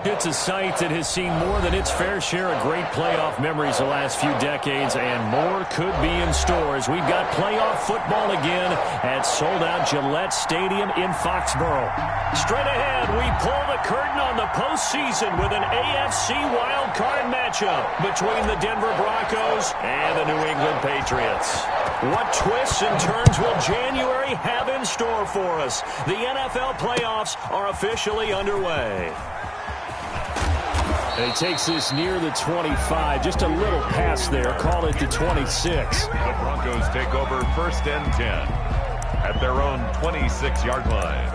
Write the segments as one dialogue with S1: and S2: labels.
S1: It's a site that has seen more than its fair share of great playoff memories the last few decades, and more could be in store as we've got playoff football again at sold-out Gillette Stadium in Foxborough. Straight ahead, we pull the curtain on the postseason with an AFC wildcard matchup between the Denver Broncos and the New England Patriots. What twists and turns will January have in store for us? The NFL playoffs are officially underway. And he takes this near the 25. Just a little pass there. Call it the 26.
S2: The Broncos take over 1st and 10 at their own 26-yard line.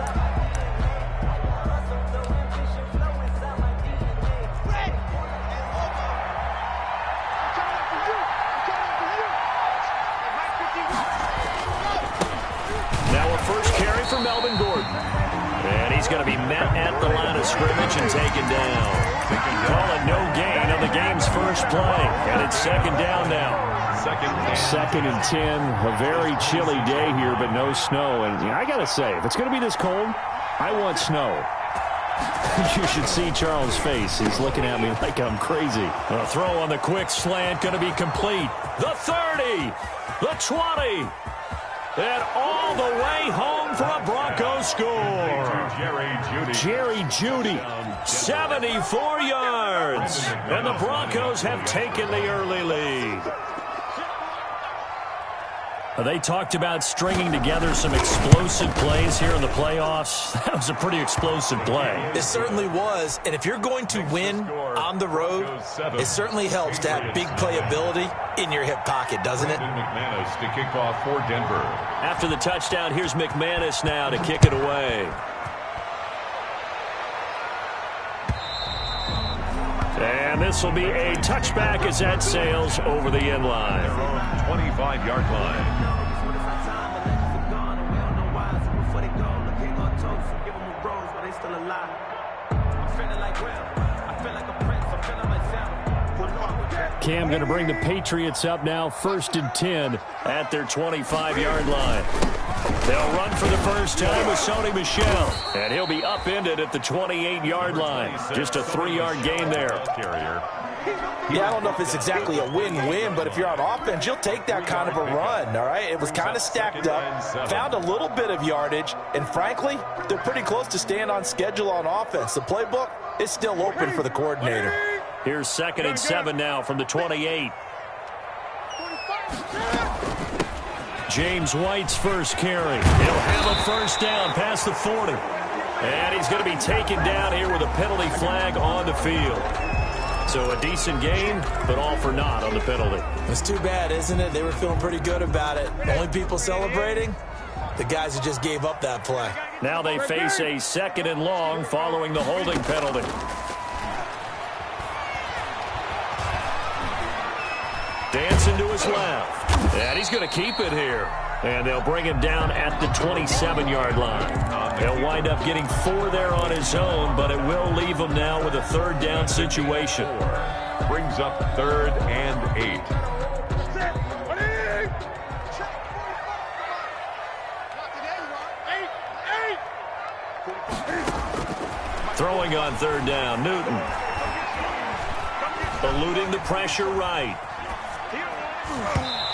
S1: Now a first carry for Melvin Gordon. And he's going to be met at the line of scrimmage and taken down. Call it no gain on the game's first play. And it's 2nd down now. 2nd and 10. A very chilly day here, but no snow. And I got to say, if it's going to be this cold, I want snow. You should see Charles' face. He's looking at me like I'm crazy. A throw on the quick slant going to be complete. The 30. The 20. And all the way home for a Broncos score. Jerry Jeudy, 74 yards. And the Broncos have taken the early lead. They talked about stringing together some explosive plays here in the playoffs. That was a pretty explosive play.
S3: It certainly was. And if you're going to win on the road, it certainly helps to have big playability in your hip pocket, doesn't it?
S2: McManus to kick off for Denver.
S1: After the touchdown, here's McManus now to kick it away. And this will be a touchback as that sails over the end line.
S2: Their own 25-yard line.
S1: Cam going to bring the Patriots up now, 1st and 10 at their 25-yard line. They'll run for the first time with Sony Michel, and he'll be upended at the 28-yard line. Just a 3-yard gain there.
S3: Yeah, I don't know if it's exactly a win-win, but if you're on offense, you'll take that kind of a run, all right? It was kind of stacked up, found a little bit of yardage, and frankly, they're pretty close to staying on schedule on offense. The playbook is still open for the coordinator.
S1: Here's 2nd and 7 now from the 28. James White's first carry. He'll have a first down past the 40. And he's going to be taken down here with a penalty flag on the field. So a decent game, but all for naught on the penalty.
S3: It's too bad, isn't it? They were feeling pretty good about it. The only people celebrating, the guys who just gave up that play.
S1: Now they face a 2nd and long following the holding penalty. Dancing to his left. And he's going to keep it here. And they'll bring him down at the 27-yard line. He'll wind up getting 4 there on his own, but it will leave him now with a 3rd down situation.
S2: Brings up 3rd and 8.
S1: Throwing on 3rd down, Newton. Eluding the pressure right.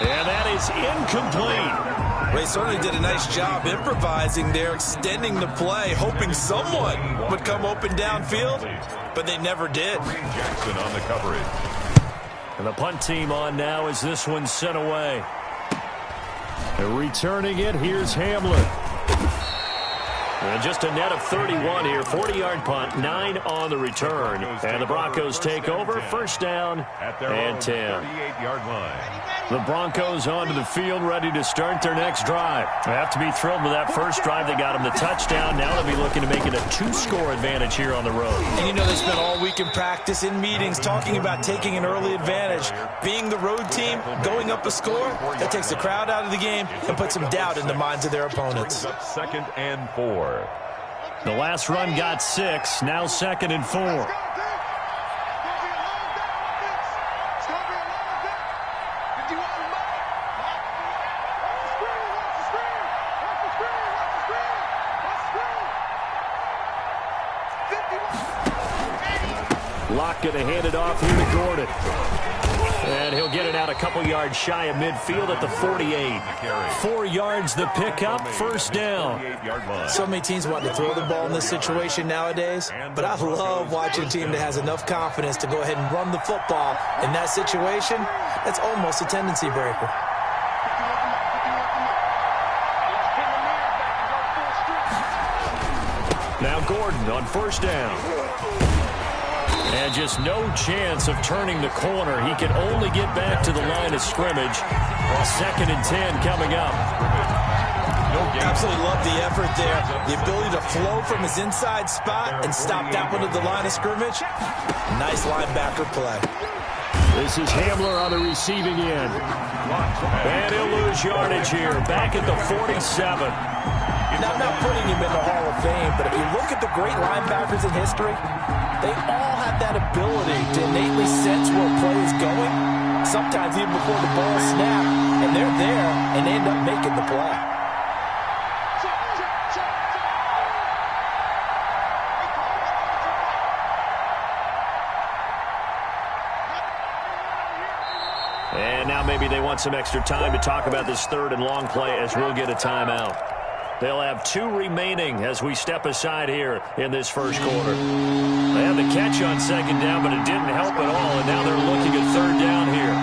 S1: And that is incomplete.
S3: They certainly did a nice job improvising there, extending the play, hoping someone would come open downfield, but they never did.
S2: Jackson on the coverage.
S1: And the punt team on now as this one's sent away. And returning it, here's Hamler. And just a net of 31 here, 40-yard punt, 9 on the return. And the Broncos take over, 1st down and 10.
S2: 38-yard line.
S1: The Broncos onto the field, ready to start their next drive. They have to be thrilled with that first drive. They got them the touchdown. Now they'll be looking to make it a 2-score advantage here on the road.
S3: And you know they spent all week in practice, in meetings, talking about taking an early advantage. Being the road team, going up a score, that takes the crowd out of the game and puts some doubt in the minds of their opponents.
S2: Up 2nd and 4.
S1: The last run got 6, now 2nd and 4. Going to hand it off here to Gordon. And he'll get it out a couple yards shy of midfield at the 48. 4 yards the pickup, first down.
S3: So many teams want to throw the ball in this situation nowadays, but I love watching a team that has enough confidence to go ahead and run the football. In that situation, that's almost a tendency breaker.
S1: Now Gordon on first down. And just no chance of turning the corner. He can only get back to the line of scrimmage. 2nd and 10 coming up.
S3: Absolutely love the effort there. The ability to flow from his inside spot and stop that one at the line of scrimmage. Nice linebacker play.
S1: This is Hamler on the receiving end. And he'll lose yardage here. Back at the 47.
S3: Now, I'm not putting him in the Hall of Fame, but if you look at the great linebackers in history, they all have that ability to innately sense where a play is going, sometimes even before the ball snaps, and they're there and end up making the play.
S1: And now maybe they want some extra time to talk about this 3rd and long play as we'll get a timeout. They'll have 2 remaining as we step aside here in this first quarter. They had the catch on 2nd down, but it didn't help at all, and now they're looking at 3rd down here.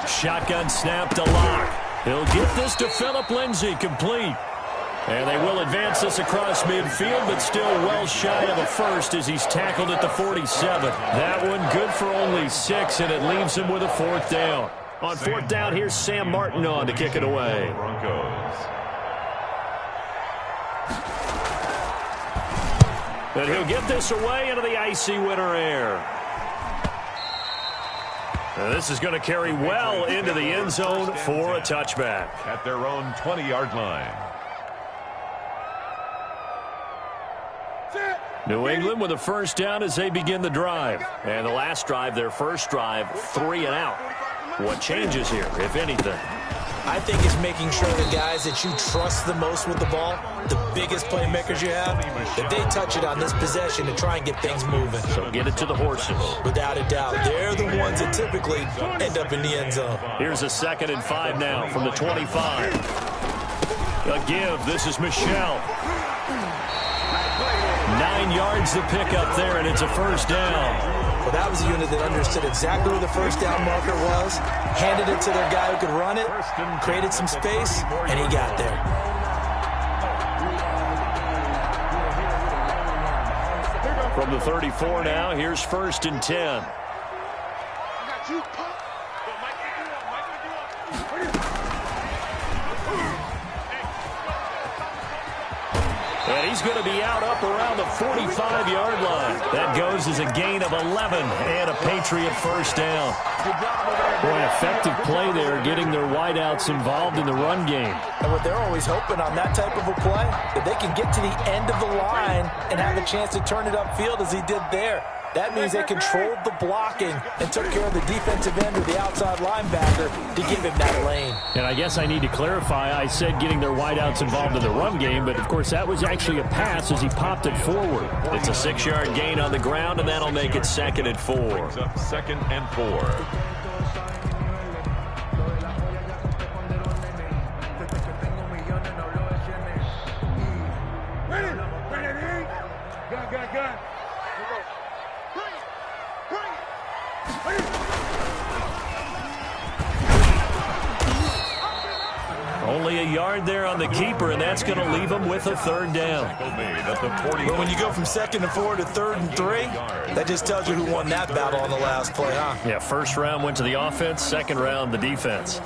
S1: Shotgun snap to Locke. He'll get this to Phillip Lindsay, complete. And they will advance this across midfield, but still well shy of a first as he's tackled at the 47. That one good for only 6, and it leaves him with a 4th down. On 4th down, here's Sam Martin on to kick it away.
S2: Broncos.
S1: And he'll get this away into the icy winter air. And this is going to carry well into the end zone for a touchback.
S2: At their own 20-yard line.
S1: New England with a first down as they begin the drive. And the last drive, their first drive, 3 and out. What changes here, if anything?
S3: I think it's making sure the guys that you trust the most with the ball, the biggest playmakers you have, that they touch it on this possession to try and get things moving.
S1: So get it to the horses.
S3: Without a doubt. They're the ones that typically end up in the end zone.
S1: Here's a 2nd and 5 now from the 25. A give. This is Michelle. 9 yards to pick up there, and it's a first down.
S3: Well, that was a unit that understood exactly where the first down marker was, handed it to their guy who could run it, created some space, and he got there.
S1: From the 34 now, here's 1st and 10. And he's going to be out up around the 45-yard line. That goes as a gain of 11 and a Patriot first down. Boy, effective play there, getting their wideouts involved in the run game.
S3: And what they're always hoping on that type of a play, that they can get to the end of the line and have a chance to turn it upfield as he did there. That means they controlled the blocking and took care of the defensive end or the outside linebacker to give him that lane.
S1: And I guess I need to clarify, I said getting their wideouts involved in the run game, but of course that was actually a pass as he popped it forward. It's a 6-yard gain on the ground, and that'll make it 2nd and 4.
S2: Brings up 2nd and 4.
S1: Only a yard there on the keeper, and that's going to leave him with a 3rd down.
S3: But when you go from 2nd and 4 to 3rd and 3, that just tells you who won that battle on the last play, huh?
S1: Yeah, first round went to the offense, second round the defense.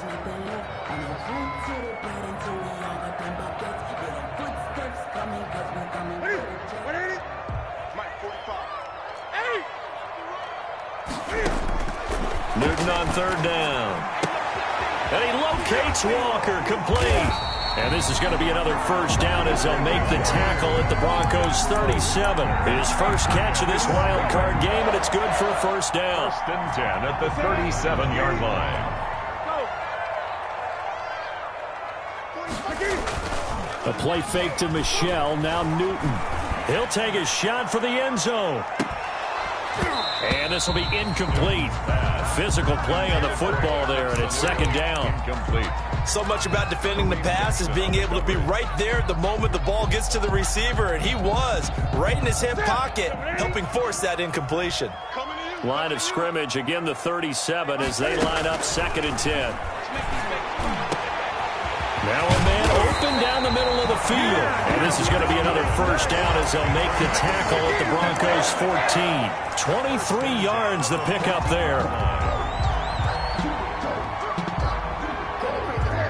S1: Newton on 3rd down. And he locates Walker, complete. And this is going to be another first down as they'll make the tackle at the Broncos 37. His first catch of this wild card game, and it's good for a first down.
S2: 1st and 10 at the 37-yard line.
S1: A play fake to Michelle. Now Newton. He'll take a shot for the end zone. And this will be incomplete. Physical play on the football there, and it's second down.
S2: Incomplete.
S3: So much about defending the pass is being able to be right there at the moment the ball gets to the receiver, and he was right in his hip pocket, helping force that incompletion.
S1: Line of scrimmage, again the 37 as they line up 2nd and 10. Now a man open down the middle of the field. And this is going to be another first down as they'll make the tackle at the Broncos 14. 23 yards the pickup there.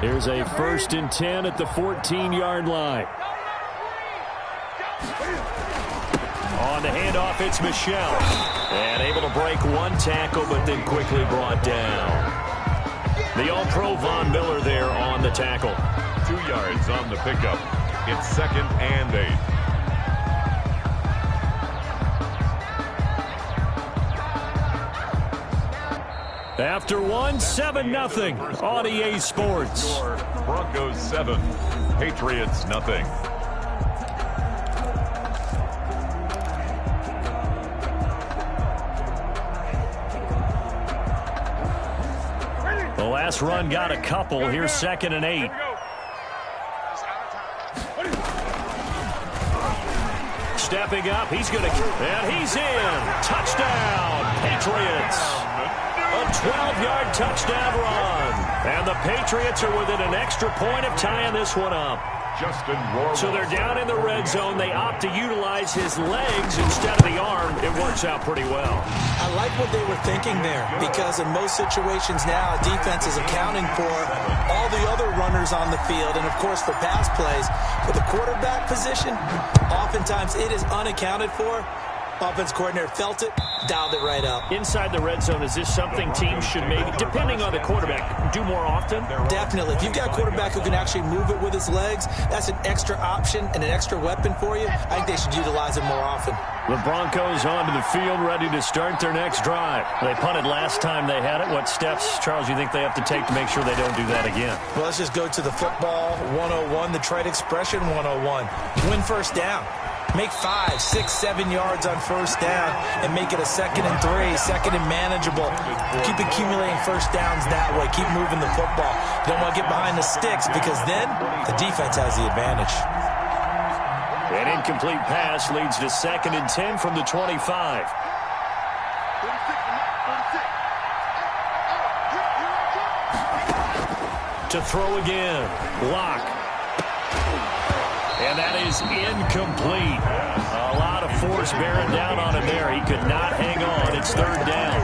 S1: Here's a 1st and 10 at the 14-yard line. On the handoff, it's Michelle. And able to break one tackle, but then quickly brought down. The All-Pro Von Miller there on the tackle.
S2: 2 yards on the pickup. It's 2nd and 8.
S1: After one, 7-0 on EA Sports.
S2: Broncos 7, Patriots nothing.
S1: The last run got a couple. Here's 2nd and 8. Stepping up, he's going to, and he's in. Touchdown, Patriots. A 12-yard touchdown run. And the Patriots are within an extra point of tying this one up. So they're down in the red zone. They opt to utilize his legs instead of the arm. It works out pretty well.
S3: I like what they were thinking there, because in most situations now, defense is accounting for all the other runners on the field and, of course, for pass plays. For the quarterback position, oftentimes it is unaccounted for. Offense coordinator felt it, dialed it right up.
S1: Inside the red zone, is this something teams should maybe, depending on the quarterback, do more often?
S3: Definitely. If you've got a quarterback who can actually move it with his legs, that's an extra option and an extra weapon for you. I think they should utilize it more often.
S1: The Broncos onto the field, ready to start their next drive. They punted last time they had it. What steps, Charles, you think they have to take to make sure they don't do that again?
S3: Well, let's just go to the football 101, the trade expression 101. Win first down. Make 5, 6, 7 yards on first down and make it a 2nd and 3, 2nd and manageable. Keep accumulating first downs that way. Keep moving the football. You don't want to get behind the sticks, because then the defense has the advantage.
S1: An incomplete pass leads to 2nd and 10 from the 25. To throw again. Lock. And that is incomplete. A lot of force bearing down on him there. He could not hang on. It's 3rd down.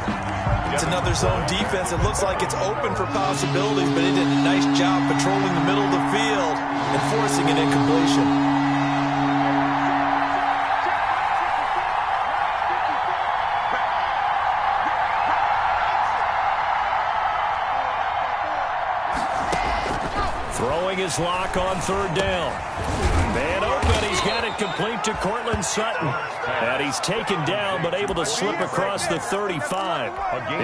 S3: It's another zone defense. It looks like it's open for possibilities, but he did a nice job patrolling the middle of the field and forcing an incompletion.
S1: Throwing his lock on 3rd down. Man open, he's got it complete to Cortland Sutton. And he's taken down, but able to slip across the 35.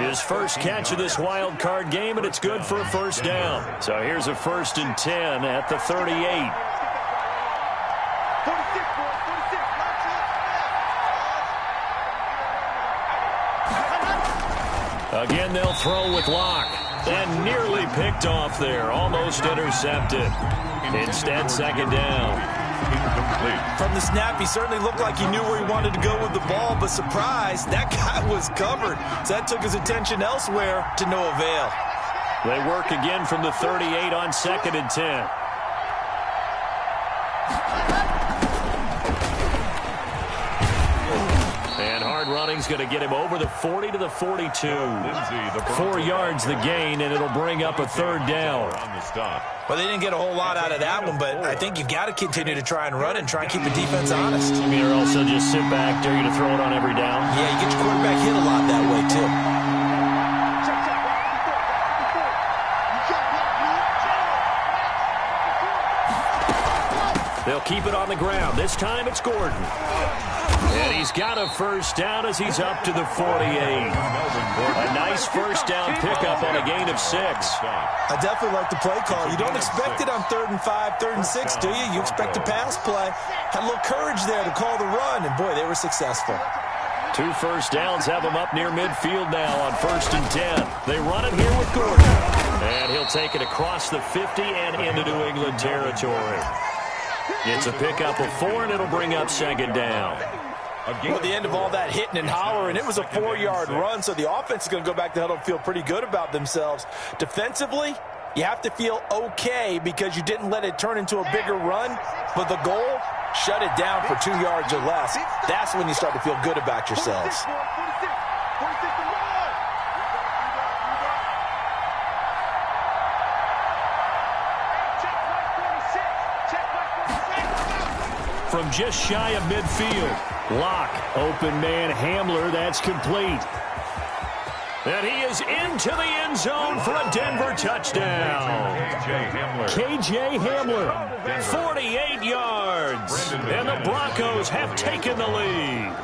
S1: His first catch of this wild card game, and it's good for a first down. So here's a 1st and 10 at the 38. Again, they'll throw with Locke. And nearly picked off there. Almost intercepted. Instead, 2nd down.
S2: Incomplete.
S3: From the snap, he certainly looked like he knew where he wanted to go with the ball, but surprise, that guy was covered. So that took his attention elsewhere to no avail.
S1: They work again from the 38 on 2nd and 10. Running's going to get him over the 40 to the 42. 4 yards the gain, and it'll bring up a 3rd down.
S3: Well, they didn't get a whole lot out of that one, but I think you got to continue to try and run and try and keep the defense honest.
S1: I mean, or also just sit back, dare you to throw it on every down.
S3: Yeah, you get your quarterback hit a lot that way, too.
S1: They'll keep it on the ground. This time it's Gordon. And he's got a first down as he's up to the 48. A nice first down pickup on a gain of 6.
S3: I definitely like the play call. You don't expect it on 3rd and 5, 3rd and 6, do you? You expect a pass play. Had a little courage there to call the run, and boy, they were successful.
S1: 2 first downs have him up near midfield now on 1st and 10. They run it here with Gordon. And he'll take it across the 50 and into New England territory. It's a pickup of 4, and it'll bring up 2nd down.
S3: Well, at the end of all that hitting and hollering, it was a 4-yard run, so the offense is going to go back to the huddle and feel pretty good about themselves. Defensively, you have to feel okay because you didn't let it turn into a bigger run, but the goal, shut it down for 2 yards or less. That's when you start to feel good about yourselves.
S1: From just shy of midfield, Locke, open man, Hamler, that's complete. And he is into the end zone for a Denver touchdown. KJ Hamler, 48 yards. And the Broncos have taken the lead.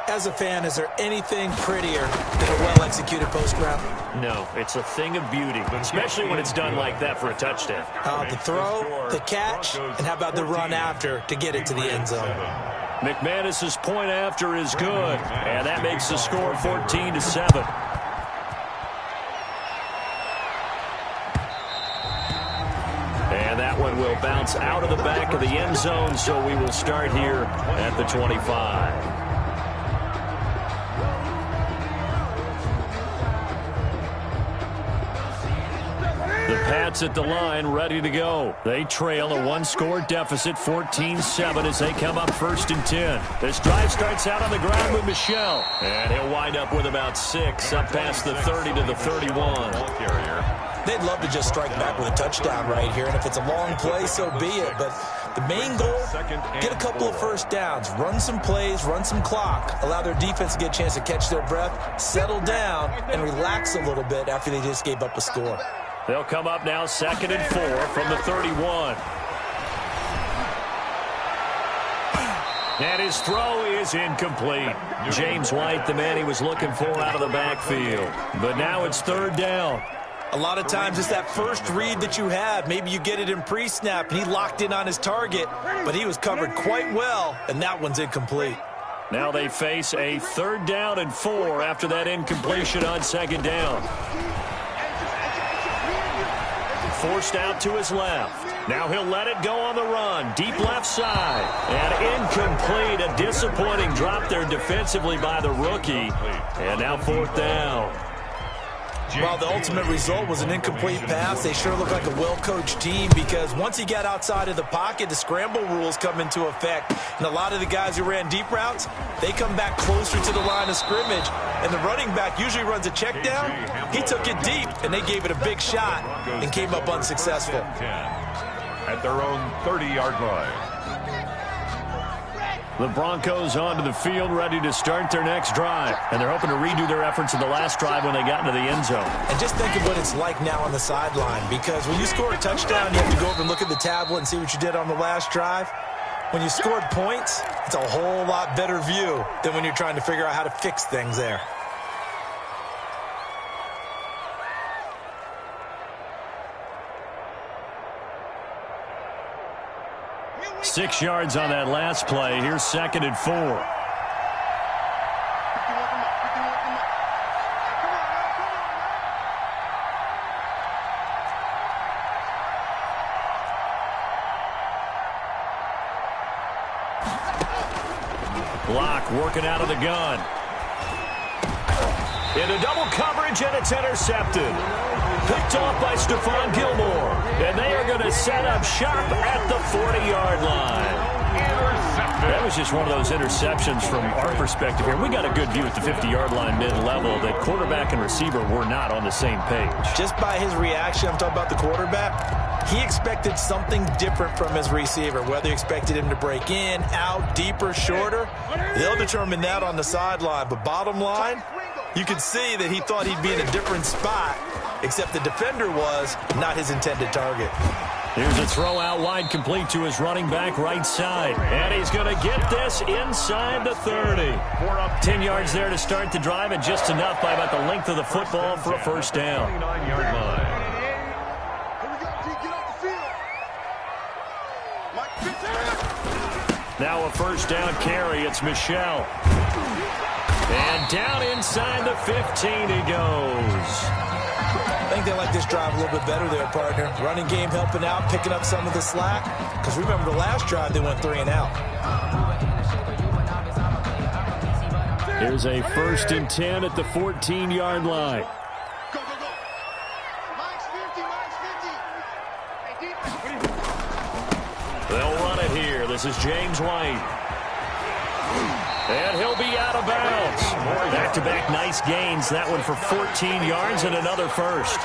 S3: As a fan, is there anything prettier than a well-executed post route?
S1: No, it's a thing of beauty, especially when it's done like that for a touchdown.
S3: The throw, the catch, and how about the run after to get it to the end zone?
S1: McManus's point after is good, and that makes the score 14-7. And that one will bounce out of the back of the end zone, so we will start here at the 25. The Pats at the line, ready to go. They trail a 1-score deficit, 14-7, as they come up 1st and 10. This drive starts out on the ground with Michel. And he'll wind up with about 6, up past the 30 to the 31.
S3: They'd love to just strike back with a touchdown right here, and if it's a long play, so be it. But the main goal, get a couple of first downs, run some plays, run some clock, allow their defense to get a chance to catch their breath, settle down, and relax a little bit after they just gave up a score.
S1: They'll come up now 2nd and 4 from the 31. And his throw is incomplete. James White, the man he was looking for out of the backfield. But now it's 3rd down.
S3: A lot of times it's that first read that you have. Maybe you get it in pre-snap, and he locked in on his target, but he was covered quite well, and that one's incomplete.
S1: Now they face a 3rd down and 4 after that incompletion on 2nd down. Forced out to his left. Now he'll let it go on the run. Deep left side. And incomplete. A disappointing drop there defensively by the rookie. And now 4th down.
S3: Well, the ultimate result was an incomplete pass. They sure look like a well-coached team because once he got outside of the pocket, the scramble rules come into effect. And a lot of the guys who ran deep routes, they come back closer to the line of scrimmage. And the running back usually runs a check down. He took it deep, and they gave it a big shot and came up unsuccessful.
S2: At their own 30-yard line.
S1: The Broncos onto the field, ready to start their next drive. And they're hoping to redo their efforts in the last drive when they got into the end zone.
S3: And just think of what it's like now on the sideline, because when you score a touchdown, you have to go over and look at the tablet and see what you did on the last drive. When you scored points, it's a whole lot better view than when you're trying to figure out how to fix things there.
S1: Six yards on that last play. Here's 2nd and 4. Block working out of the gun. Into double coverage, and it's intercepted. Picked off by Stephon Gilmore. And they are going to set up shop at the 40-yard line. That was just one of those interceptions from our perspective here. We got a good view at the 50-yard line mid-level that quarterback and receiver were not on the same page. Just by his reaction, I'm talking about the quarterback, he expected something different from his receiver, whether he expected him to break in, out, deeper, shorter. They'll determine that on the sideline. But bottom line, you could see that he thought he'd be in a different spot, except the defender was not his intended target. Here's a throw out wide, complete to his running back right side. And he's going to get this inside the 30. 10 yards there to start the drive, and just enough by about the length of the football for a first down.
S2: 29-yard line.
S1: Now a first down carry. It's Michel. And down inside the 15 he goes.
S3: I think they like this drive a little bit better there, partner. Running game helping out, picking up some of the slack. Because remember, the last drive they went 3 and out.
S1: Here's a 1st and 10 at the 14-yard line.
S4: Go, go, go. Mine's 50, mine's 50.
S1: They'll run it here. This is James White. And he'll be out of bounds. Back-to-back nice gains. That one for 14 yards and another first.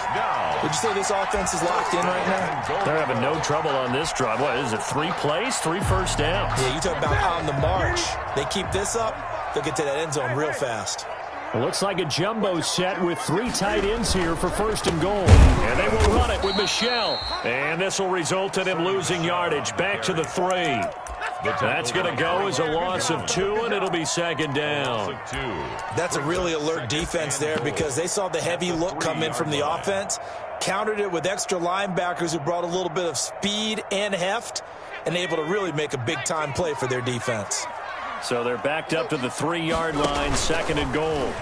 S3: Would you say this offense is locked in right now?
S1: They're having no trouble on this drive. What is it, 3 plays, 3 first downs?
S3: Yeah, you talk about on the march. They keep this up, they'll get to that end zone real fast.
S1: It looks like a jumbo set with 3 tight ends here for 1st and goal. And they will run it with Michel. And this will result in him losing yardage back to the 3. That's going to go as a loss of 2, and it'll be 2nd down.
S3: That's a really alert defense there because they saw the heavy look come in from the offense, countered it with extra linebackers who brought a little bit of speed and heft, and able to really make a big-time play for their defense.
S1: So they're backed up to the 3-yard line, 2nd and goal.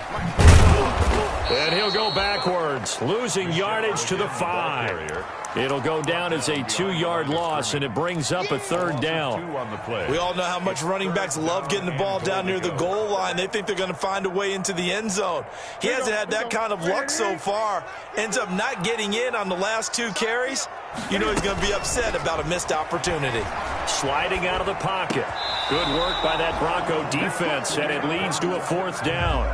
S1: And he'll go backwards, losing yardage to the 5. It'll go down as a 2-yard loss, and it brings up a 3rd down.
S3: We all know how much running backs love getting the ball down near the goal line. They think they're going to find a way into the end zone. He hasn't had that kind of luck so far. Ends up not getting in on the last 2 carries. You know he's going to be upset about a missed opportunity.
S1: Sliding out of the pocket. Good work by that Bronco defense, and it leads to a 4th down.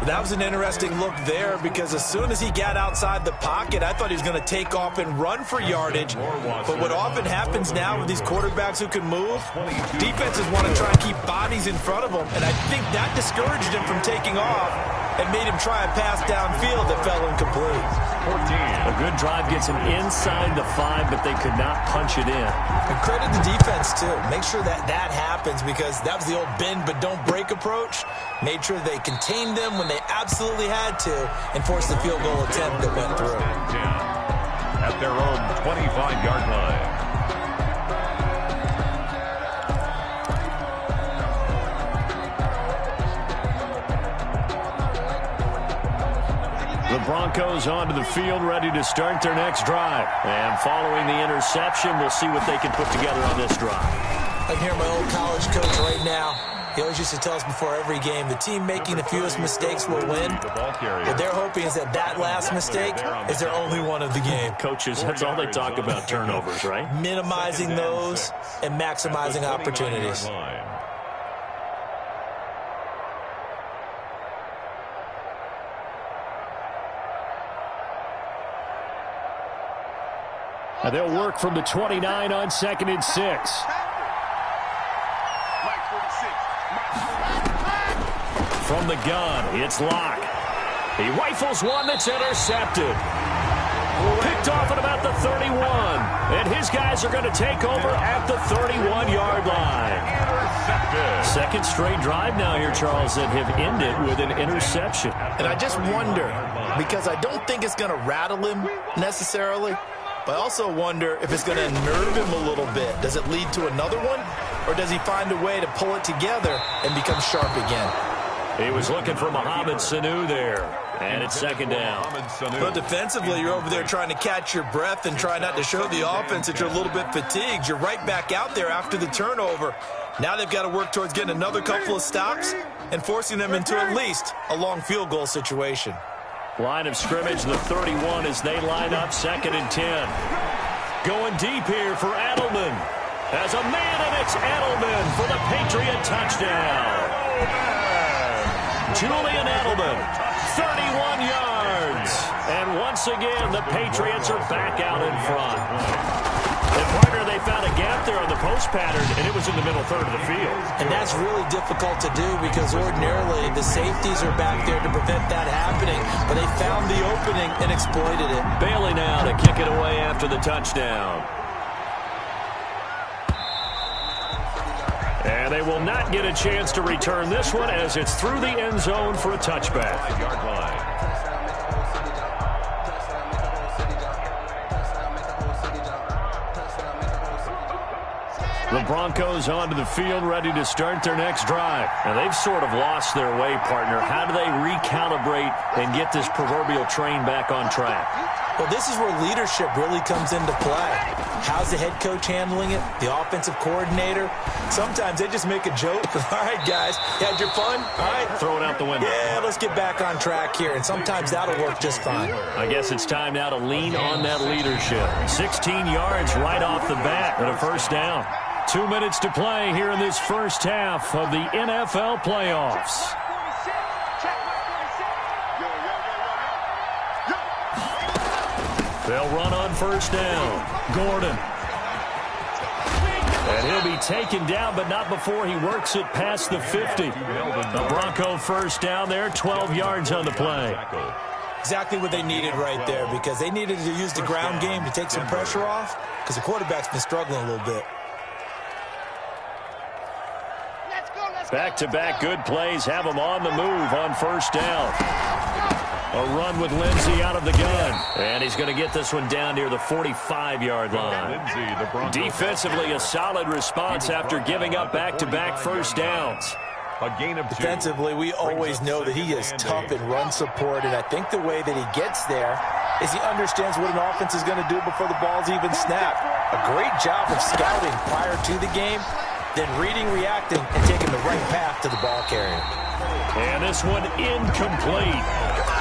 S3: That was an interesting look there because as soon as he got outside the pocket, I thought he was going to take off and run for yardage. But what often happens now with these quarterbacks who can move, defenses want to try and keep bodies in front of them, and I think that discouraged him from taking off and made him try a pass downfield that fell incomplete.
S1: A good drive gets him inside the 5, but they could not punch it in.
S3: And credit the defense, too. Make sure that that happens because that was the old bend but don't break approach. Made sure they contained them when they absolutely had to and forced the field goal attempt that went through.
S2: At their own 25-yard line.
S1: The Broncos onto the field, ready to start their next drive. And following the interception, we'll see what they can put together on this drive.
S3: I can hear my old college coach right now. He always used to tell us before every game, the team making the fewest mistakes will win. What they're hoping is that that last mistake is their only one of the game.
S1: Coaches, that's all they talk about, turnovers, right?
S3: Minimizing those and maximizing opportunities.
S1: And they'll work from the 29 on 2nd and 6. From the gun, it's Locke. He rifles one that's intercepted. Picked off at about the 31. And his guys are going to take over at the 31-yard line. Second straight drive now here, Charles, that have ended with an interception.
S5: And I just wonder, because I don't think it's going to rattle him necessarily, but I also wonder if it's going to nerve him a little bit. Does it lead to another one? Or does he find a way to pull it together and become sharp again?
S1: He was looking for Mohamed Sanu there. And it's 2nd down.
S3: But defensively, you're over there trying to catch your breath and try not to show the offense that you're a little bit fatigued. You're right back out there after the turnover. Now they've got to work towards getting another couple of stops and forcing them into at least a long field goal situation.
S1: Line of scrimmage, the 31 as they line up 2nd and 10. Going deep here for Edelman. As a man, and it's Edelman for the Patriot touchdown. Julian Edelman, 31 yards. And once again, the Patriots are back out in front. And partner, they found a gap there on the post pattern, and it was in the middle third of the field.
S3: And that's really difficult to do because ordinarily the safeties are back there to prevent that happening. But they found the opening and exploited it.
S1: Bailey now to kick it away after the touchdown. And they will not get a chance to return this one as it's through the end zone for a touchback.
S2: 5-yard line.
S1: The Broncos onto the field, ready to start their next drive. And they've sort of lost their way, partner. How do they recalibrate and get this proverbial train back on track?
S3: Well, this is where leadership really comes into play. How's the head coach handling it? The offensive coordinator? Sometimes they just make a joke. All right, guys, you had your fun? All right.
S1: Throw it out the window.
S3: Yeah, let's get back on track here. And sometimes that'll work just fine.
S1: I guess it's time now to lean on that leadership. 16 yards right off the bat and a first down. 2 minutes to play here in this first half of the NFL playoffs. They'll run on first down. Gordon. And he'll be taken down, but not before he works it past the 50. The Bronco first down there, 12 yards on the play.
S3: Exactly what they needed right there, because they needed to use the ground game to take some pressure off, because the quarterback's been struggling a little bit.
S1: Back-to-back good plays have him on the move on first down. A run with Lindsey out of the gun. And he's going to get this one down near the 45-yard line. Defensively, a solid response after giving up back-to-back first downs.
S2: A gain of 2.
S3: Defensively, we always know that he is tough in run support, and I think the way that he gets there is he understands what an offense is going to do before the ball's even snapped. A great job of scouting prior to the game, then reading, reacting, and taking the right path to the ball carrier.
S1: And this one incomplete.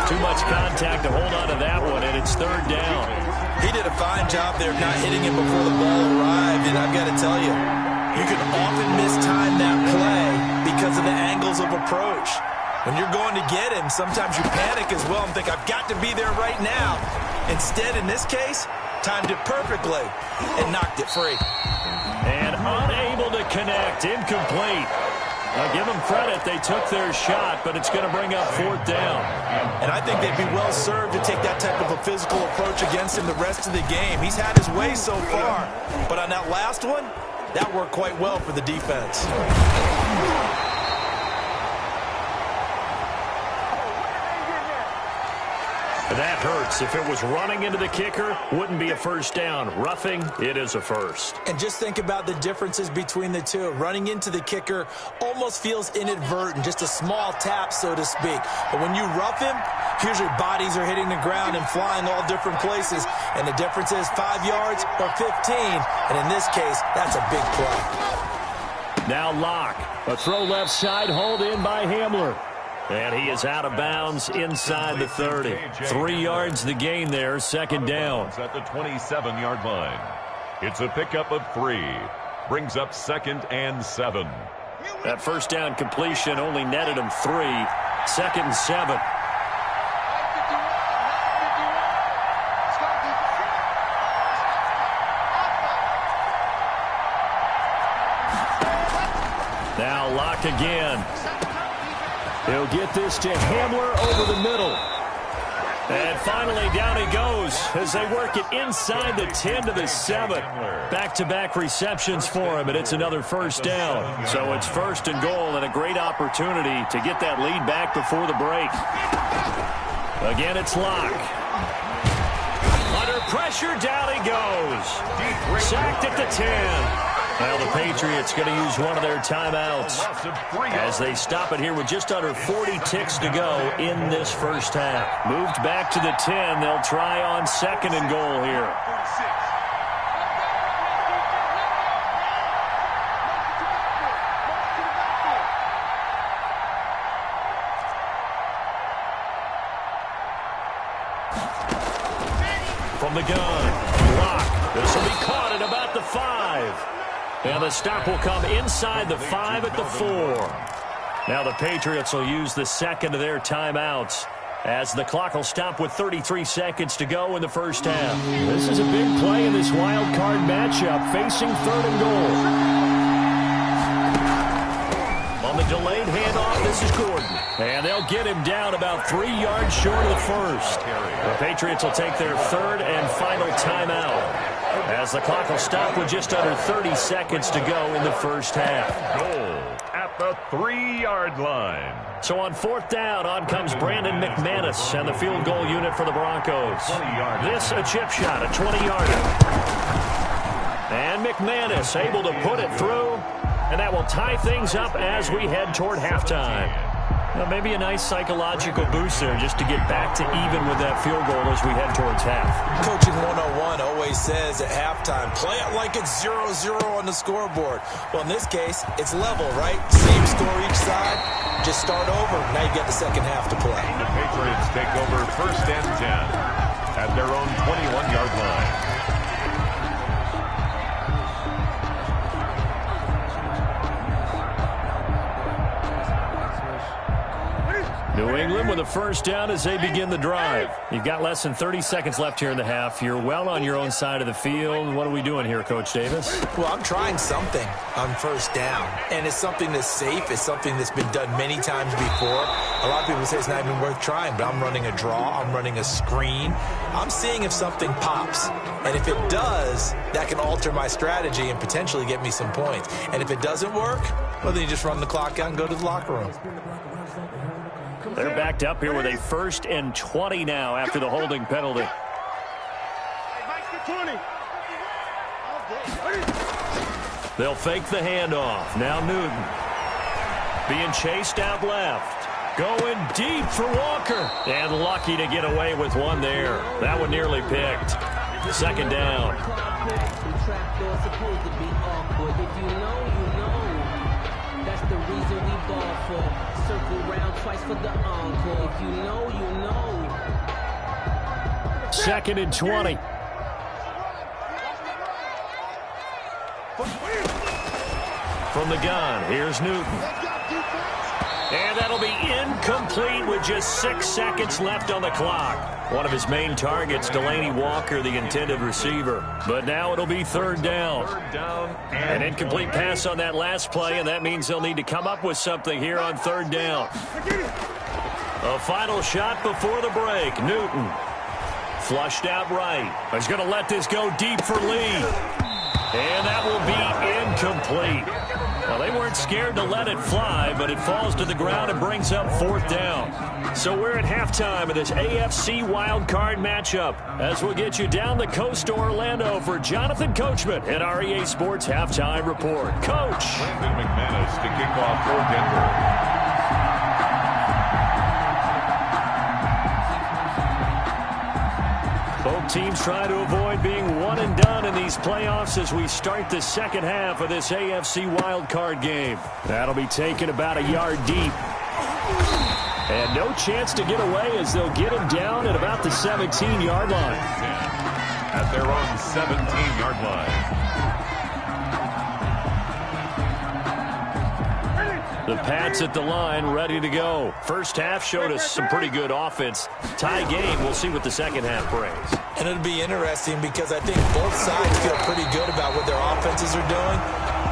S1: Too much contact to hold on to that one, and it's third down.
S3: He did a fine job there of not hitting him before the ball arrived, and I've got to tell you, you can often mistime that play because of the angles of approach. When you're going to get him, sometimes you panic as well and think, I've got to be there right now. Instead, in this case, timed it perfectly and knocked it free.
S1: And unable to connect, incomplete. Now give them credit, they took their shot, but it's going to bring up fourth down.
S3: And I think they'd be well served to take that type of a physical approach against him the rest of the game. He's had his way so far, but on that last one, that worked quite well for the defense.
S1: That hurts. If it was running into the kicker, wouldn't be a first down. Roughing, it is a first.
S3: And just think about the differences between the two. Running into the kicker almost feels inadvertent, just a small tap, so to speak. But when you rough him, usually bodies are hitting the ground and flying all different places. And the difference is 5 yards or 15. And in this case, that's a big play.
S1: Now Locke. A throw left side, hauled in by Hamler. And he is out of bounds inside the 30. 3 yards the gain there, second down.
S2: At the 27-yard line. It's a pickup of 3. Brings up 2nd and 7.
S1: That first down completion only netted him 3. 2nd and 7. Now Locke again. He'll get this to Hamler over the middle. And finally, down he goes as they work it inside the 10 to the 7. Back-to-back receptions for him, and it's another first down. So it's first and goal and a great opportunity to get that lead back before the break. Again, it's Locke. Under pressure, down he goes. Sacked at the 10. Well, the Patriots going to use one of their timeouts as they stop it here with just under 40 ticks to go in this first half. Moved back to the 10. They'll try on 2nd and goal here. From the gun, Locke. This will be caught at about the 5. And the stop will come inside the 5 at the 4. Now the Patriots will use the second of their timeouts as the clock will stop with 33 seconds to go in the first half. This is a big play in this wild card matchup, facing 3rd and goal. On the delayed handoff, this is Gordon. And they'll get him down about 3 yards short of the first. The Patriots will take their 3rd and final timeout. as the clock will stop with just under 30 seconds to go in the first half.
S2: Goal at the 3-yard line.
S1: So on 4th down, on comes Brandon McManus and the field goal unit for the Broncos. This a chip shot, a 20-yarder. And McManus able to put it through, and that will tie things up as we head toward halftime. Well, maybe a nice psychological boost there just to get back to even with that field goal as we head towards half.
S3: Coaching 101 always says at halftime, play it like it's 0-0 on the scoreboard. Well, in this case, it's level, right? Same score each side. Just start over. Now you get the second half to play.
S2: The Patriots take over 1st and 10 at their own 21-yard line.
S1: New England with a first down as they begin the drive. You've got less than 30 seconds left here in the half. You're well on your own side of the field. What are we doing here, Coach Davis?
S3: Well, I'm trying something on first down, and it's something that's safe. It's something that's been done many times before. A lot of people say it's not even worth trying, but I'm running a draw. I'm running a screen. I'm seeing if something pops, and if it does, that can alter my strategy and potentially get me some points. And if it doesn't work, well, then you just run the clock out and go to the locker room.
S1: They're backed up here with a 1st and 20 now after the holding penalty. They'll fake the handoff. Now Newton being chased out left. Going deep for Walker. And lucky to get away with one there. That one nearly picked. 2nd down.
S6: That's the reason we ball for. Circle round twice for the encore. If you know, you know.
S1: 2nd and 20. From the gun, here's Newton. And that'll be incomplete with just 6 seconds left on the clock. One of his main targets, Delaney Walker, the intended receiver. But now it'll be 3rd down. An incomplete pass on that last play, and that means they'll need to come up with something here on 3rd down. A final shot before the break. Newton flushed out right. He's going to let this go deep for Lee. And that will be incomplete. Well, they weren't scared to let it fly, but it falls to the ground and brings up 4th down. So we're at halftime of this AFC wildcard matchup as we'll get you down the coast to Orlando for Jonathan Coachman at our EA Sports Halftime Report. Coach.
S2: Brandon McManus to kick off for Denver.
S1: Both teams try to avoid being one and done in these playoffs as we start the second half of this AFC wildcard game. That'll be taken about a yard deep. And no chance to get away as they'll get him down at about the 17-yard line.
S2: At their own 17-yard line.
S1: The Pats at the line, ready to go. First half showed us some pretty good offense. Tie game, we'll see what the second half brings.
S3: And it'll be interesting because I think both sides feel pretty good about what their offenses are doing.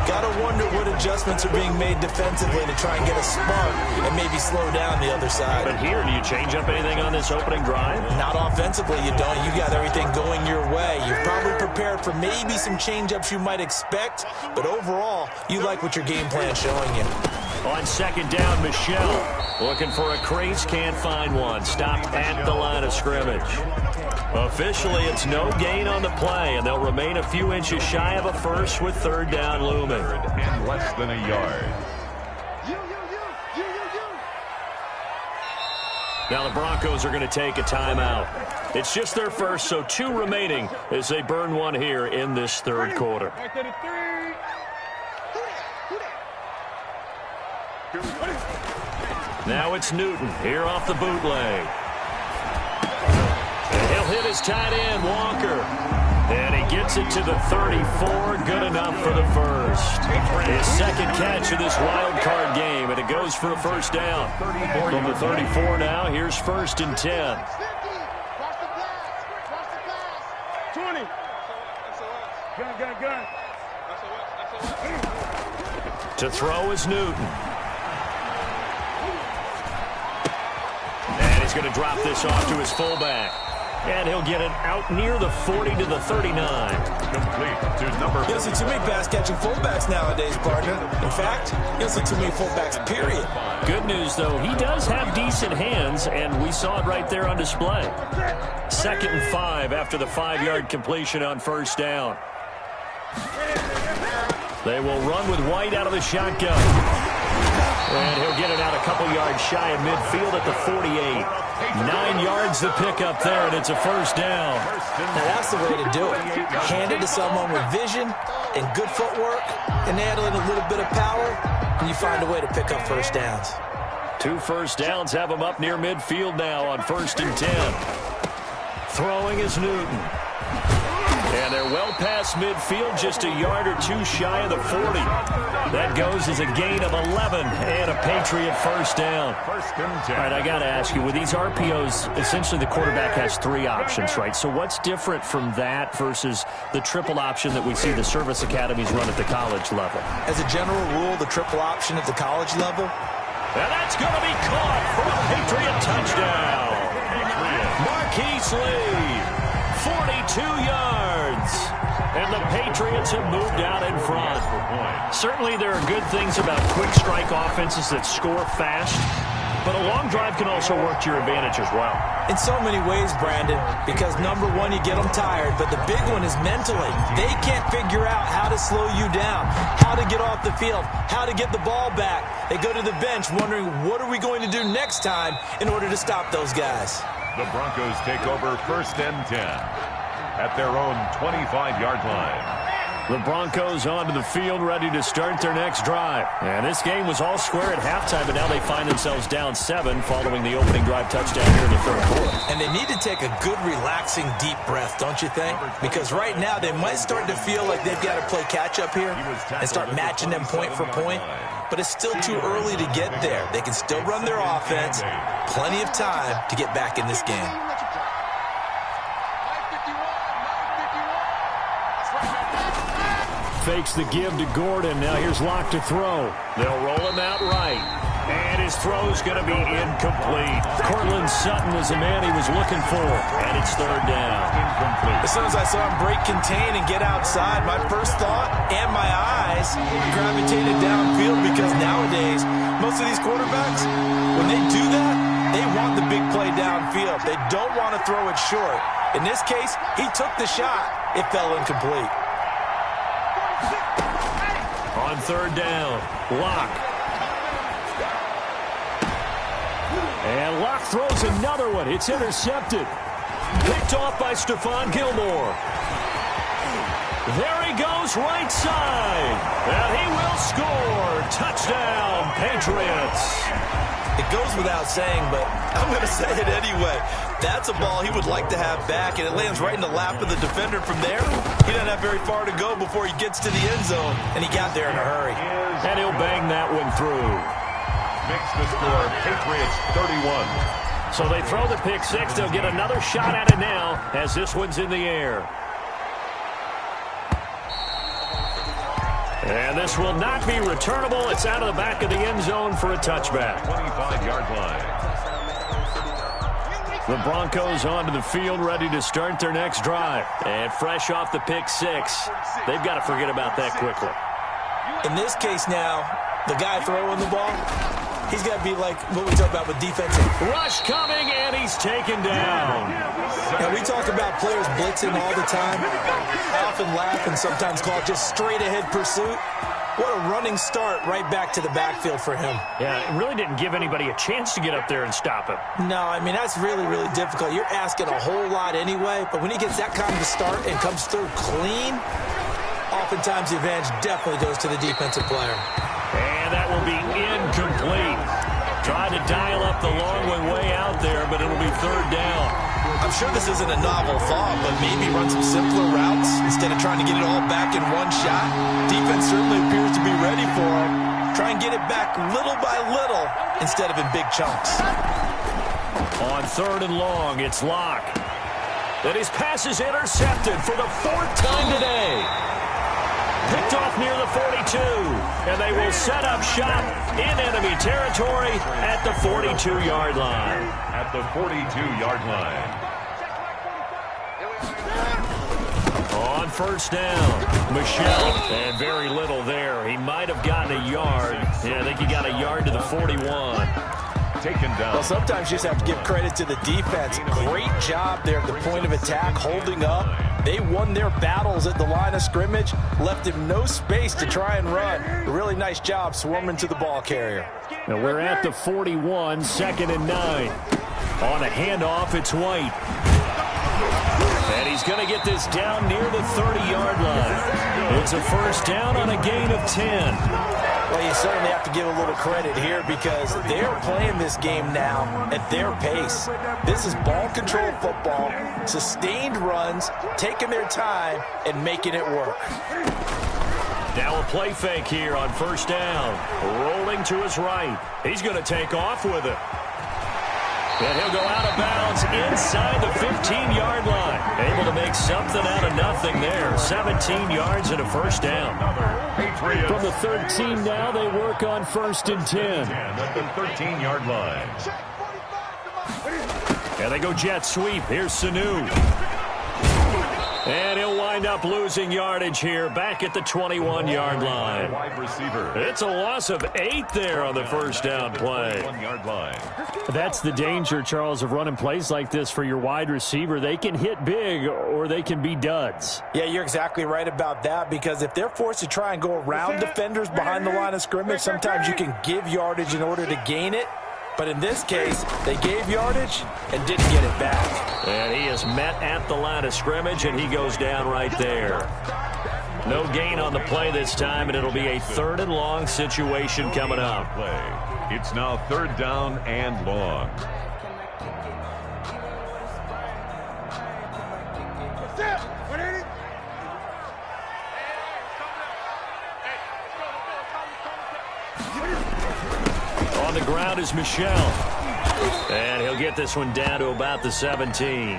S3: Got to wonder what adjustments are being made defensively to try and get a spark and maybe slow down the other side.
S1: But here, do you change up anything on this opening drive?
S3: Not offensively, you don't. You got everything going your way. You're probably prepared for maybe some change-ups you might expect, but overall, you like what your game plan's showing you.
S1: On 2nd down, Michelle looking for a crease, can't find one. Stopped at the line of scrimmage. Officially, it's no gain on the play, and they'll remain a few inches shy of a first with 3rd down looming.
S2: And less than a yard.
S1: Now the Broncos are going to take a timeout. It's just their first, so 2 remaining as they burn one here in this 3rd quarter. Now it's Newton here off the bootleg. And he'll hit his tight end, Walker. And he gets it to the 34. Good enough for the first. His 2nd catch of this wild card game, and it goes for a first down. From the 34 now, here's 1st and 10.
S4: 20. Gun.
S1: To throw is Newton. And he's going to drop this off to his fullback. And he'll get it out near the 40 to the 39.
S2: Complete to number.
S3: You don't see too many pass-catching fullbacks nowadays, partner. In fact, you don't see too many fullbacks, period.
S1: Good news, though, he does have decent hands, and we saw it right there on display. 2nd and 5 after the 5-yard completion on first down. They will run with White out of the shotgun. And he'll get it out a couple yards shy of midfield at the 48. 9 yards to pick up there, and it's a first down.
S3: Now, that's the way to do it. Hand it to someone with vision and good footwork, and add in a little bit of power, and you find a way to pick up first downs.
S1: 2 first downs have him up near midfield now on 1st and 10. Throwing is Newton. And they're well past midfield, just a yard or 2 shy of the 40. That goes as a gain of 11 and a Patriot first down.
S2: 1st and 10.
S1: All right, I got to ask you, with these RPOs, essentially the quarterback has 3 options, right? So what's different from that versus the triple option that we see the service academies run at the college level?
S3: As a general rule, the triple option at the college level.
S1: And that's going to be caught for a Patriot touchdown. Marquise Lee, 42 yards. And the Patriots have moved out in front. Certainly there are good things about quick strike offenses that score fast, but a long drive can also work to your advantage as well.
S3: In so many ways, Brandon, because number one, you get them tired, but the big one is mentally. They can't figure out how to slow you down, how to get off the field, how to get the ball back. They go to the bench wondering, what are we going to do next time in order to stop those guys?
S2: The Broncos take over 1st and 10 at their own 25-yard line.
S1: The Broncos onto the field, ready to start their next drive. And this game was all square at halftime, but now they find themselves down 7 following the opening drive touchdown here in the 3rd quarter.
S3: And they need to take a good, relaxing, deep breath, don't you think? Because right now they might start to feel like they've got to play catch-up here and start matching them point for point. But it's still too early to get there. They can still run their offense. Plenty of time to get back in this game.
S1: Fakes the give to Gordon. Now here's Locke to throw. They'll roll him out right. And his throw's going to be incomplete. Cortland Sutton was the man he was looking for. And it's 3rd down. Incomplete.
S3: As soon as I saw him break contain and get outside, my first thought and my eyes gravitated downfield, because nowadays, most of these quarterbacks, when they do that, they want the big play downfield. They don't want to throw it short. In this case, he took the shot. It fell incomplete.
S1: On 3rd down, Locke. And Locke throws another one. It's intercepted. Picked off by Stephon Gilmore. There he goes, right side. And he will score. Touchdown, Patriots.
S3: It goes without saying, but I'm going to say it anyway. That's a ball he would like to have back, and it lands right in the lap of the defender. From there, he doesn't have very far to go before he gets to the end zone, and he got there in a hurry.
S1: And he'll bang that one through.
S2: Makes the score Patriots 31.
S1: So they throw the pick 6. They'll get another shot at it now as this one's in the air. And this will not be returnable. It's out of the back of the end zone for a touchback.
S2: 25-yard line.
S1: The Broncos onto the field, ready to start their next drive. And fresh off the pick 6, they've got to forget about that quickly.
S3: In this case now, the guy throwing the ball, he's got to be like what we talk about with defensive.
S1: Rush coming, and he's taken down.
S3: Now, we talk about players blitzing all the time. I often laugh and sometimes call it just straight-ahead pursuit. What a running start right back to the backfield for him.
S1: Yeah, it really didn't give anybody a chance to get up there and stop him.
S3: No, I mean, that's really, really difficult. You're asking a whole lot anyway, but when he gets that kind of a start and comes through clean, oftentimes the advantage definitely goes to the defensive player.
S1: And that will be incomplete. Tried to dial up the long one way out there, but it'll be 3rd down.
S3: I'm sure this isn't a novel thought, but maybe run some simpler routes instead of trying to get it all back in one shot. Defense certainly appears to be ready for him. Try and get it back little by little instead of in big chunks.
S1: On 3rd and long, it's Locke. And his pass is intercepted for the 4th time today. Picked off near the 42, and they will set up shop in enemy territory at the 42-yard line.
S2: At the 42-yard line.
S1: on first down. Michelle, and very little there. He might have gotten a yard. Yeah, I think he got a yard to the 41.
S2: Taken down.
S3: Well, sometimes you just have to give credit to the defense. Great job there at the point of attack, holding up. They won their battles at the line of scrimmage, left him no space to try and run. A really nice job swarming to the ball carrier.
S1: Now we're at the 41, 2nd and 9. On a handoff, it's White. And he's going to get this down near the 30-yard line. It's a first down on a gain of 10.
S3: Well, you certainly have to give a little credit here because they're playing this game now at their pace. This is ball control football, sustained runs, taking their time, and making it work.
S1: Now a play fake here on first down. Rolling to his right. He's going to take off with it. And he'll go out of bounds inside the 15-yard line. Able to make something out of nothing there. 17 yards and a first down. From the 13 now, they work on 1st and 10.
S2: At the 13-yard line.
S1: And they go jet sweep. Here's Sanu. And he'll wind up losing yardage here back at the 21-yard line.
S2: Wide receiver.
S1: It's a loss of 8 there on the first down play.
S2: 1-yard line.
S1: That's the danger, Charles, of running plays like this for your wide receiver. They can hit big or they can be duds.
S3: Yeah, you're exactly right about that because if they're forced to try and go around defenders behind the line of scrimmage, sometimes you can give yardage in order to gain it. But in this case, they gave yardage and didn't get it back.
S1: And he is met at the line of scrimmage, and he goes down right there. No gain on the play this time, and it'll be a 3rd and long situation coming up.
S2: It's now 3rd down and long.
S1: On the ground is Michelle. And he'll get this one down to about the 17.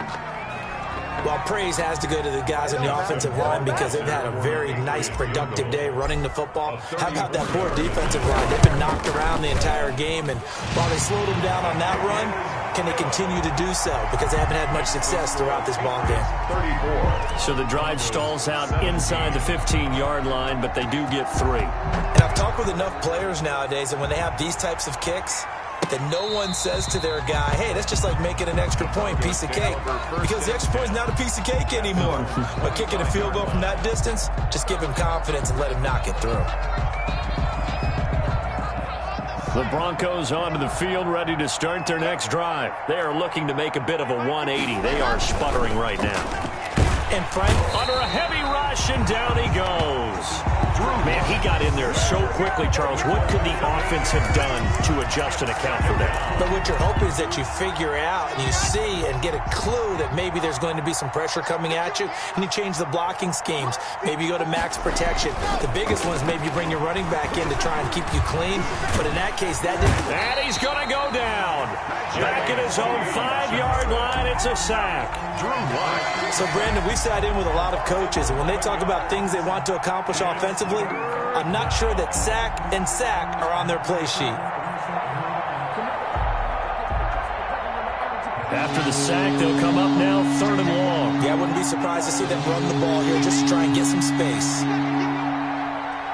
S3: Well, praise has to go to the guys on the offensive line because they've had a very nice, productive day running the football. How about that poor defensive line? They've been knocked around the entire game, and while they slowed them down on that run, can they continue to do so? Because they haven't had much success throughout this ball game.
S2: 34.
S1: So the drive stalls out inside the 15-yard line, but they do get 3.
S3: And I've talked with enough players nowadays, and when they have these types of kicks, that no one says to their guy, hey, that's just like making an extra point, piece of cake. Because the extra point is not a piece of cake anymore. But kicking a field goal from that distance, just give him confidence and let him knock it through.
S1: The Broncos onto the field, ready to start their next drive. They are looking to make a bit of a 180. They are sputtering right now.
S3: And Frank,
S1: under a heavy rush, and down he goes. Man, he got in there so quickly, Charles. What could the offense have done to adjust and account for that?
S3: But what you're hoping is that you figure out and you see and get a clue that maybe there's going to be some pressure coming at you, and you change the blocking schemes. Maybe you go to max protection. The biggest one is maybe you bring your running back in to try and keep you clean. But in that case, that didn't.
S1: And he's going to go down. Back at his own 5-yard line, it's a sack.
S3: So, Brandon, we sat in with a lot of coaches, and when they talk about things they want to accomplish offensively, I'm not sure that sack and sack are on their play sheet.
S1: After the sack, they'll come up now 3rd and long.
S3: Yeah, I wouldn't be surprised to see them run the ball here just to try and get some space.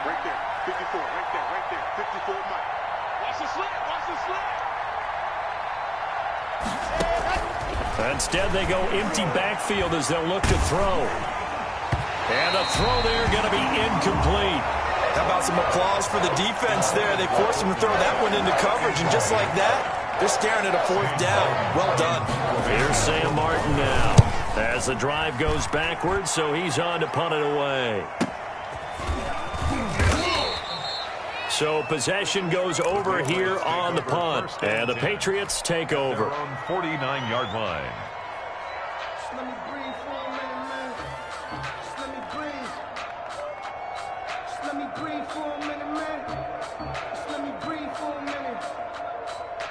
S4: Right there, 54, right there, 54, Mike. Watch the slant, watch the slant.
S1: Instead, they go empty backfield as they'll look to throw. And the throw there going to be incomplete.
S3: How about some applause for the defense there? They forced him to throw that one into coverage, and just like that, they're staring at a 4th down. Well done.
S1: Here's Sam Martin now as the drive goes backwards, so he's on to punt it away. So possession goes over here on the punt, and the Patriots take over.
S2: 49-yard line.
S4: Just let me breathe for a minute, man. Just let me breathe. Just let me breathe for a minute, man. Just let me breathe for a minute.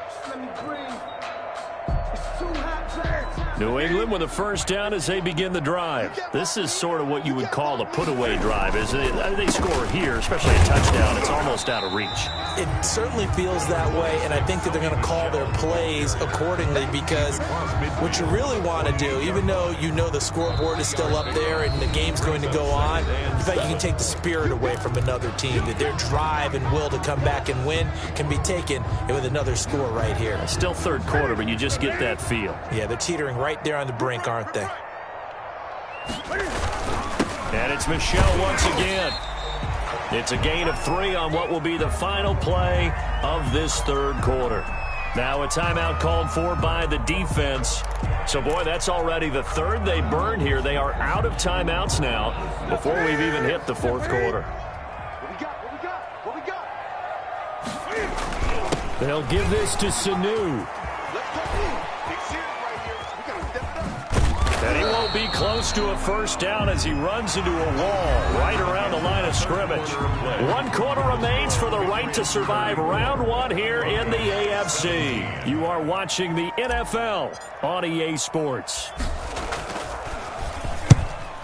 S4: Just let me breathe. It's too hot, Jack.
S1: New England with a first down as they begin the drive. This is sort of what you would call a put-away drive, isn't it? They score here, especially a touchdown. It's almost out of reach.
S3: It certainly feels that way, and I think that they're going to call their plays accordingly, because what you really want to do, even though you know the scoreboard is still up there and the game's going to go on, in fact, you can take the spirit away from another team, that their drive and will to come back and win can be taken with another score right here.
S1: Still third quarter, but you just get that feel.
S3: Yeah, they're teetering right there on the brink, aren't they?
S1: And it's Michel once again. It's a gain of 3 on what will be the final play of this third quarter. Now a timeout called for by the defense. So, boy, that's already the third they burned here. They are out of timeouts now before we've even hit the fourth quarter. They'll give this to Sanu. And he won't be close to a first down as he runs into a wall right around the line of scrimmage. 1 quarter remains for the right to survive round 1 here in the AFC. You are watching the NFL on EA Sports.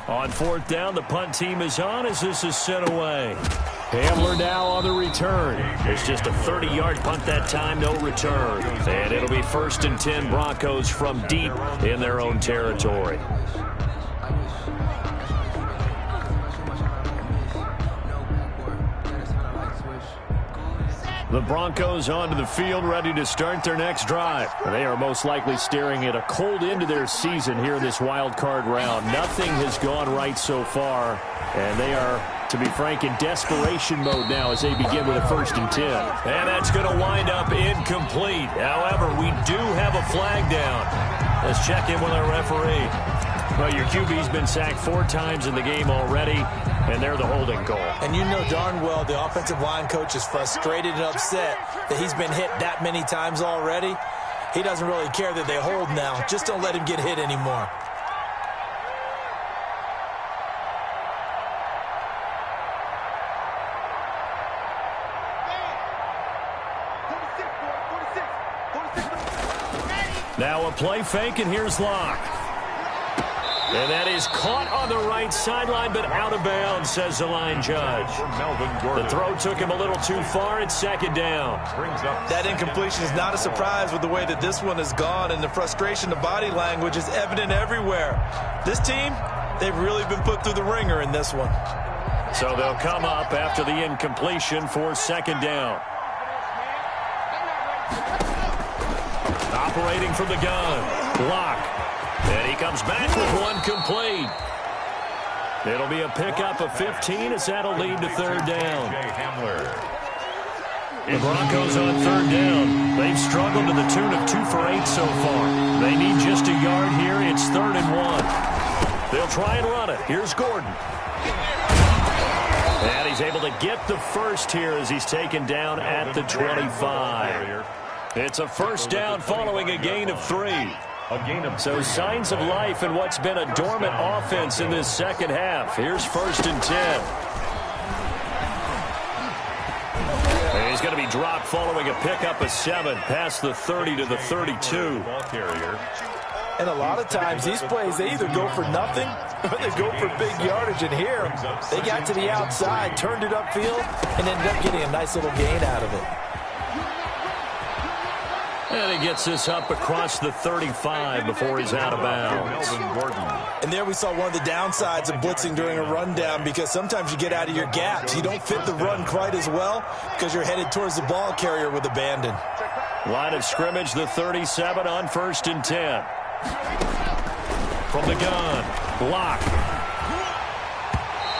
S1: On fourth down, the punt team is on as this is sent away. Hamler now on the return. It's just a 30-yard punt that time, no return. And it'll be 1st and 10 Broncos from deep in their own territory. The Broncos onto the field, ready to start their next drive. They are most likely staring at a cold end to their season here in this wild card round. Nothing has gone right so far, and they are, to be frank, in desperation mode now as they begin with a 1st and 10. And that's going to wind up incomplete. However, we do have a flag down. Let's check in with our referee. Well, your QB's been sacked 4 times in the game already, and they're the holding call.
S3: And you know darn well the offensive line coach is frustrated and upset that he's been hit that many times already. He doesn't really care that they hold now. Just don't let him get hit anymore.
S1: Now a play fake, and here's Locke. And that is caught on the right sideline, but out of bounds, says the line judge. The throw took him a little too far. It's 2nd down.
S3: That incompletion is not a surprise with the way that this one has gone, and the frustration, the body language is evident everywhere. This team, they've really been put through the ringer in this one.
S1: So they'll come up after the incompletion for 2nd down. Operating from the gun, Locke. And he comes back with 1 complete. It'll be a pickup of 15 as that'll lead to 3rd down. The Broncos on 3rd down. They've struggled to the tune of 2 for 8 so far. They need just a yard here. It's 3rd and 1. They'll try and run it. Here's Gordon. And he's able to get the first here as he's taken down at the 25. It's a 1st down following a gain of 3. So signs of life in what's been a dormant offense in this second half. Here's 1st and 10. And he's going to be dropped following a pickup of 7 past the 30 to the 32.
S3: And a lot of times these plays, they either go for nothing or they go for big yardage. And here, they got to the outside, turned it upfield, and ended up getting a nice little gain out of it.
S1: And he gets this up across the 35 before he's out of bounds.
S3: And there we saw one of the downsides of blitzing during a rundown, because sometimes you get out of your gaps. You don't fit the run quite as well because you're headed towards the ball carrier with abandon.
S1: Line of scrimmage, the 37 on 1st and 10. From the gun, Locke.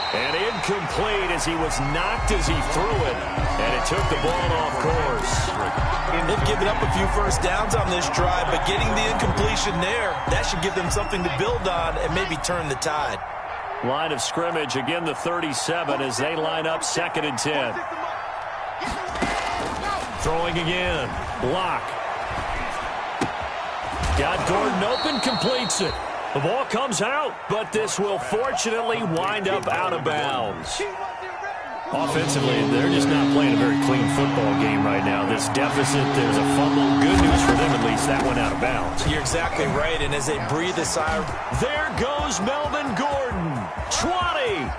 S1: And incomplete as he was knocked as he threw it. And it took the ball off course.
S3: They've given up a few first downs on this drive, but getting the incompletion there, that should give them something to build on and maybe turn the tide.
S1: Line of scrimmage, again the 37 as they line up 2nd and 10. Throwing again, Locke. Got Gordon open, completes it. The ball comes out, but this will fortunately wind up out of bounds. Offensively, they're just not playing a very clean football game right now. This deficit, there's a fumble. Good news for them, at least. That went out of bounds.
S3: You're exactly right, and as they breathe a sigh,
S1: there goes Melvin Gordon. 20,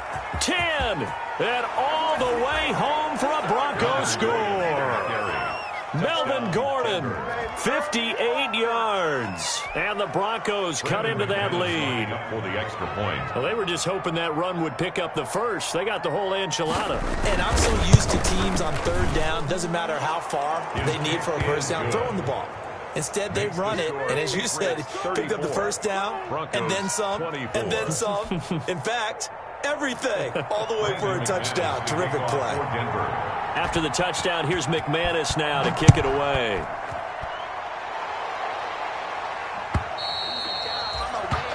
S1: 10, and all the way home for a Broncos score. Melvin Gordon, 58 yards. And the Broncos cut into that lead.
S2: For the extra point.
S1: Well, they were just hoping that run would pick up the first. They got the whole enchilada.
S3: and I'm so used to teams on third down, doesn't matter how far they need for a first down, throwing the ball. Instead, they run it, and as you said, picked up the first down, and then some, and then some. In fact, everything, all the way for a touchdown. Terrific play.
S1: After the touchdown, here's McManus now to kick it away.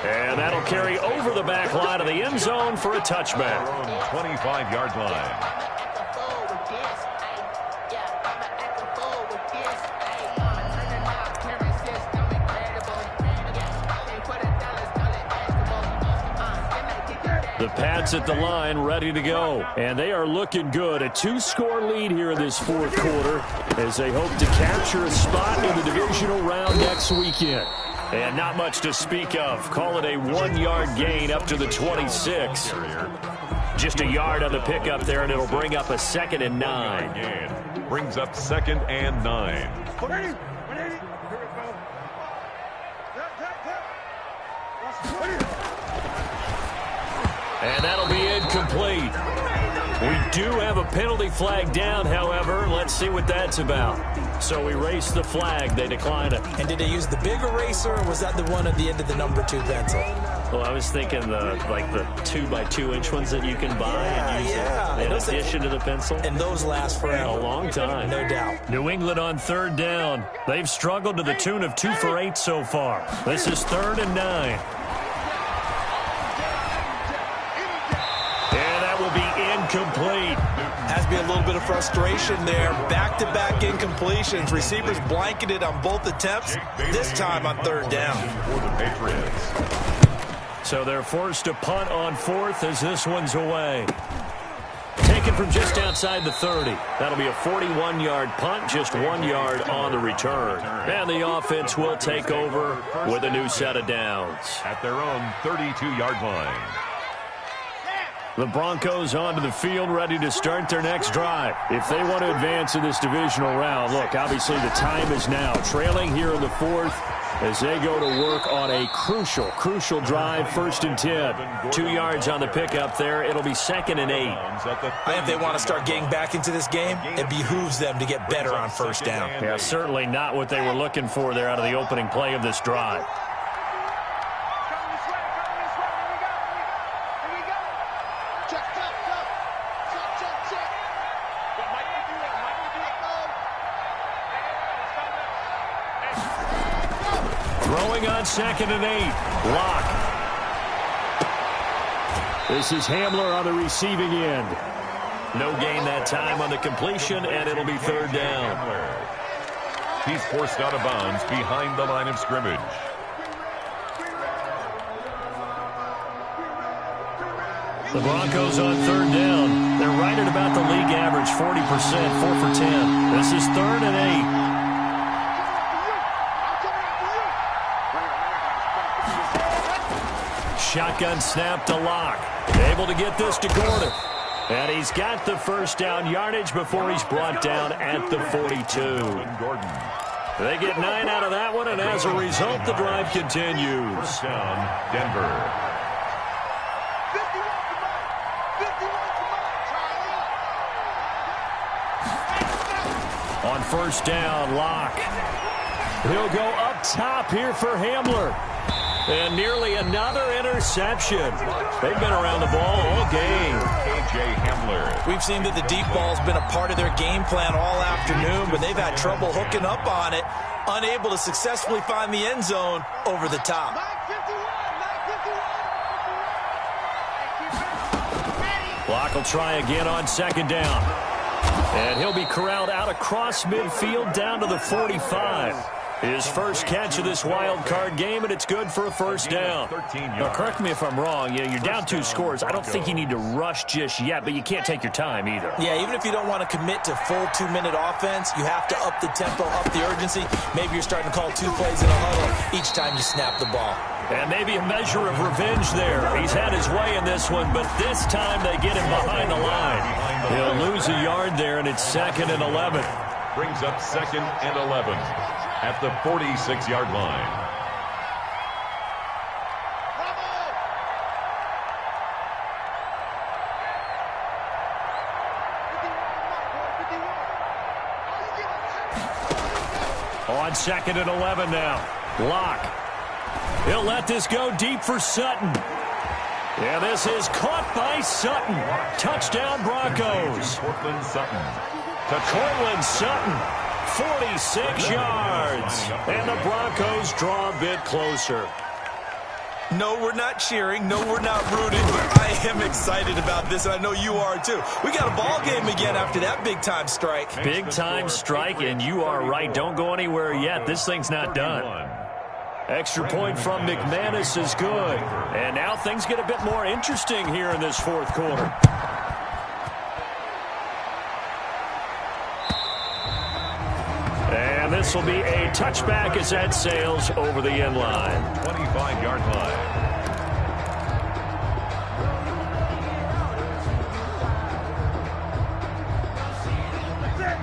S1: And that'll carry over the back line of the end zone for a touchback.
S2: 25-yard line.
S1: The Pats at the line ready to go. And they are looking good. A 2-score lead here in this fourth quarter as they hope to capture a spot in the divisional round next weekend. And not much to speak of. Call it a 1-yard gain up to the 26. Just a yard on the pickup there, and it'll bring up a 2nd and 9.
S2: Brings up 2nd and 9.
S1: And that'll be incomplete. We do have a penalty flag down, however. Let's see what that's about. So erase the flag. They decline it.
S3: And did they use the big eraser, or was that the one at the end of the number 2 pencil?
S1: Well, I was thinking the 2x2-inch ones that you can buy and use in addition to the pencil.
S3: And those last forever.
S1: A long time.
S3: No doubt.
S1: New England on 3rd down. They've struggled to the tune of 2 for 8 so far. This is 3rd and 9. Will be incomplete.
S3: Has to be a little bit of frustration there. Back-to-back incompletions. Receivers blanketed on both attempts, this time on 3rd down.
S2: For the Patriots.
S1: So they're forced to punt on 4th as this one's away. Taken from just outside the 30. That'll be a 41-yard punt, just 1 yard on the return. And the offense will take over with a new set of downs.
S2: At their own 32-yard line.
S1: The Broncos onto the field, ready to start their next drive. If they want to advance in this divisional round, look, obviously the time is now. Trailing here in the 4th as they go to work on a crucial drive, 1st and 10. 2 yards on the pickup there. It'll be 2nd and 8.
S3: I think if they want to start getting back into this game, it behooves them to get better on 1st down.
S1: Yeah, certainly not what they were looking for there out of the opening play of this drive. Throwing on 2nd and 8. Lock. This is Hamler on the receiving end. No gain that time on the completion, and it'll be 3rd down.
S2: He's forced out of bounds behind the line of scrimmage.
S1: The Broncos on 3rd down. They're right at about the league average, 40%, 4 for 10. This is 3rd and 8. Shotgun snap to Lock. Able to get this to Gordon. And he's got the 1st down yardage before he's brought down at the 42. They get 9 out of that one, and as a result, the drive continues.
S2: Down, Denver.
S1: On 1st down, Lock. He'll go up top here for Hamler. And nearly another interception. They've been around the ball all game.
S2: A.J. Hamler.
S3: We've seen that the deep ball's been a part of their game plan all afternoon, but they've had trouble hooking up on it, unable to successfully find the end zone over the top.
S1: Block will try again on 2nd down. And he'll be corralled out across midfield down to the 45. His first catch of this wild card game, and it's good for a first down.
S7: Now, correct me if I'm wrong. You know, you're down 2 scores. I don't think you need to rush just yet, but you can't take your time either.
S3: Yeah, even if you don't want to commit to full 2-minute offense, you have to up the tempo, up the urgency. Maybe you're starting to call 2 plays in a huddle each time you snap the ball.
S1: And maybe a measure of revenge there. He's had his way in this one, but this time they get him behind the line. He'll lose a yard there, and it's 2nd and 11.
S2: Brings up 2nd and 11 at the 46-yard line.
S1: On 2nd and 11 now. Lock. He'll let this go deep for Sutton. Yeah, this is caught by Sutton. Touchdown, Broncos.
S2: Cortland Sutton.
S1: Cortland Sutton, 46 yards. And the Broncos draw a bit closer.
S3: No, we're not cheering. No, we're not rooting. But I am excited about this, and I know you are too. We got a ball game again after that big-time strike.
S1: Big-time strike, and you are right. Don't go anywhere yet. This thing's not done. Extra point from McManus is good. And now things get a bit more interesting here in this 4th quarter. And this will be a touchback as that sails over the end line.
S2: 25-yard line.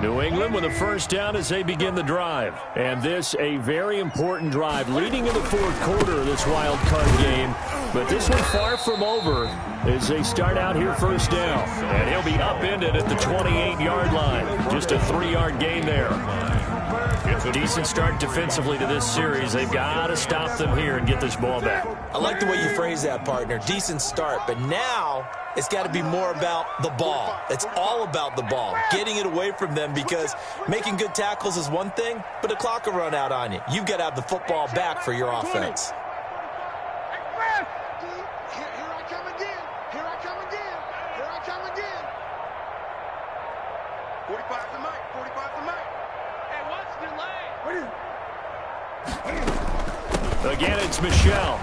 S1: New England with a first down as they begin the drive. And this a very important drive leading in the 4th quarter of this wild card game. But this one far from over as they start out here first down. And he'll be upended at the 28-yard line. Just a 3-yard gain there. It's a decent start defensively to this series. They've got to stop them here and get this ball back.
S3: I like the way you phrase that, partner. Decent start, but now it's got to be more about the ball. It's all about the ball, getting it away from them, because making good tackles is one thing, but the clock will run out on you. You've got to have the football back for your offense.
S4: Here I come again. Here I come again. Here I come again. 45 to Mike. 45 to Mike. Hey, what's delayed?
S1: Again, it's Michelle.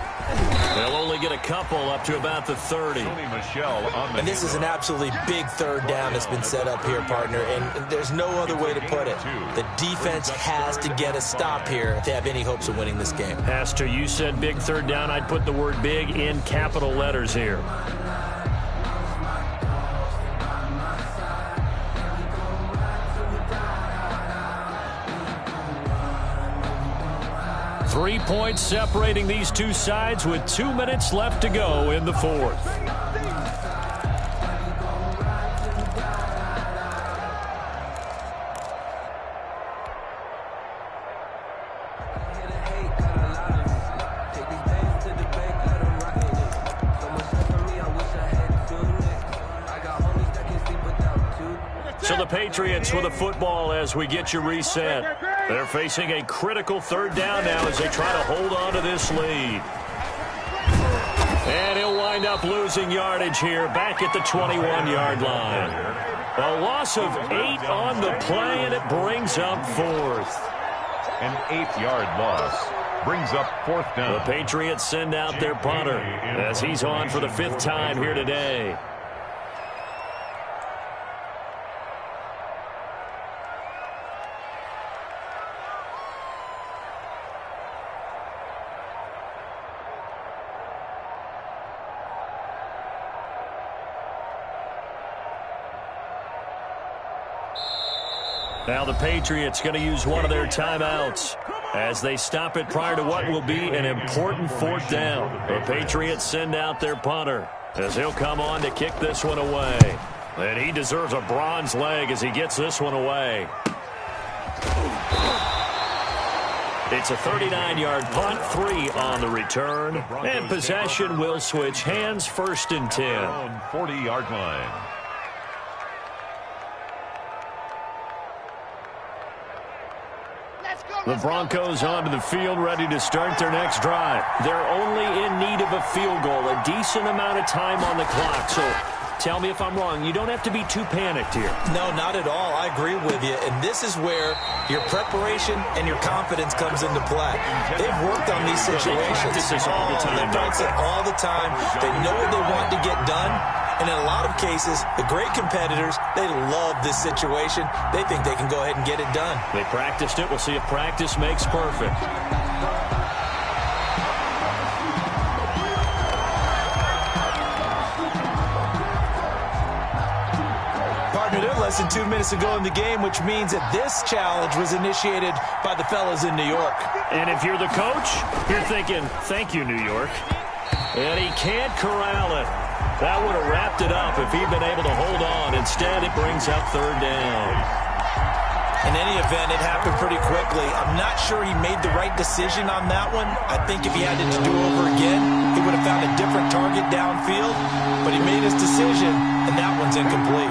S1: They'll only get a couple up to about the 30.
S3: And this is an absolutely big 3rd down that's been set up here, partner, and there's no other way to put it. The defense has to get a stop here if they have any hopes of winning this game.
S1: Pastor, you said big 3rd down. I'd put the word big in capital letters here. Three points separating these two sides with 2 minutes left to go in the 4th. So the Patriots with a football as we get you reset. They're facing a critical 3rd down now as they try to hold on to this lead. And he'll wind up losing yardage here back at the 21-yard line. A loss of 8 on the play, and it brings up 4th.
S2: An 8-yard loss brings up 4th down.
S1: The Patriots send out their punter as he's on for the 5th time here today. Now the Patriots going to use one of their timeouts as they stop it prior to what will be an important 4th down. The Patriots send out their punter as he'll come on to kick this one away. And he deserves a bronze leg as he gets this one away. It's a 39-yard punt, 3 on the return. And possession will switch hands, 1st and 10.
S2: 40-yard line.
S1: The Broncos onto the field, ready to start their next drive. They're only in need of a field goal, a decent amount of time on the clock. So
S7: Tell me if I'm wrong. You don't have to be too panicked here.
S3: No, not at all. I agree with you. And this is where your preparation and your confidence comes into play. They've worked on these situations.
S7: They practice this all the time.
S3: They practice it all the time. They know what they want to get done. And in a lot of cases, the great competitors, they love this situation. They think they can go ahead and get it done.
S7: They practiced it. We'll see if practice makes perfect.
S3: Less than 2 minutes ago in the game, which means that this challenge was initiated by the fellas in New York.
S7: And if you're the coach, you're thinking, thank you, New York. And he can't corral it. That would have wrapped it up if he'd been able to hold on. Instead, it brings up third down.
S3: In any event, it happened pretty quickly. I'm not sure he made the right decision on that one. I think if he had it to do over again, he would have found a different target downfield. But he made his decision, and that one's incomplete.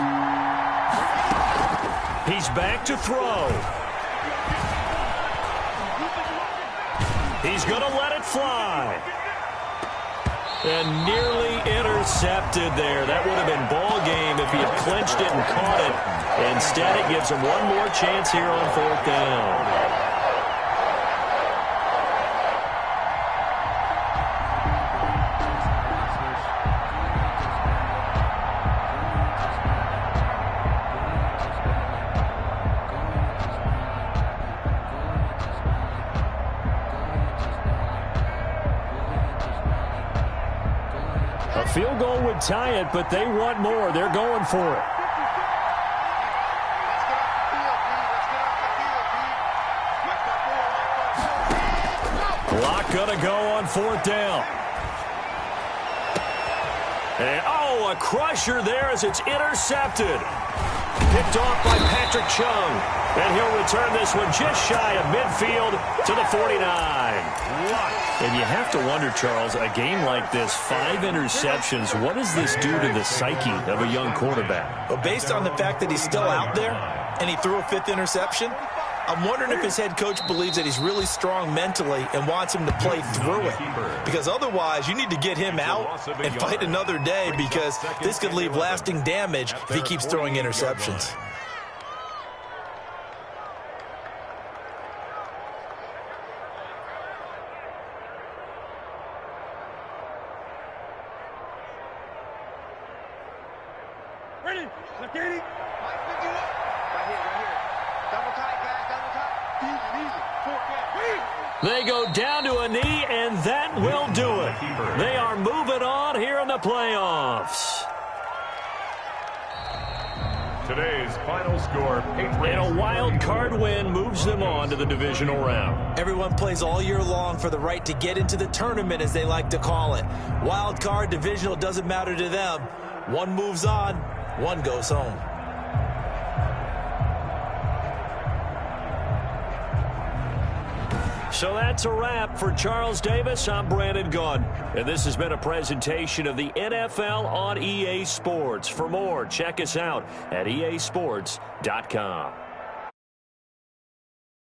S7: He's back to throw. He's going to let it fly. And nearly intercepted there. That would have been ball game if he had clinched it and caught it. Instead, it gives him one more chance here on fourth down. A field goal would tie it, but they want more. They're going for it. Clock going to go on fourth down. And, oh, a crusher there as it's intercepted. Picked off by Patrick Chung. And he'll return this one just shy of midfield to the 49. And you have to wonder, Charles, a game like this, 5 interceptions, what does this do to the psyche of a young quarterback?
S3: Well, based on the fact that he's still out there and he threw a 5th interception, I'm wondering if his head coach believes that he's really strong mentally and wants him to play through it. Because otherwise, you need to get him out and fight another day, because this could leave lasting damage if he keeps throwing interceptions.
S4: Ready? Let's get it. Right here. Double tight, guys. Double tight. Easy. 4
S7: They go down to a knee, and that will do it. They are moving on here in the playoffs.
S2: Today's final score,
S7: And a wild card win moves them on to the divisional round.
S3: Everyone plays all year long for the right to get into the tournament, as they like to call it. Wild card, divisional, doesn't matter to them. One moves on, one goes home.
S7: So that's a wrap for Charles Davis. I'm Brandon Gaudin, and this has been a presentation of the NFL on EA Sports. For more, check us out at easports.com.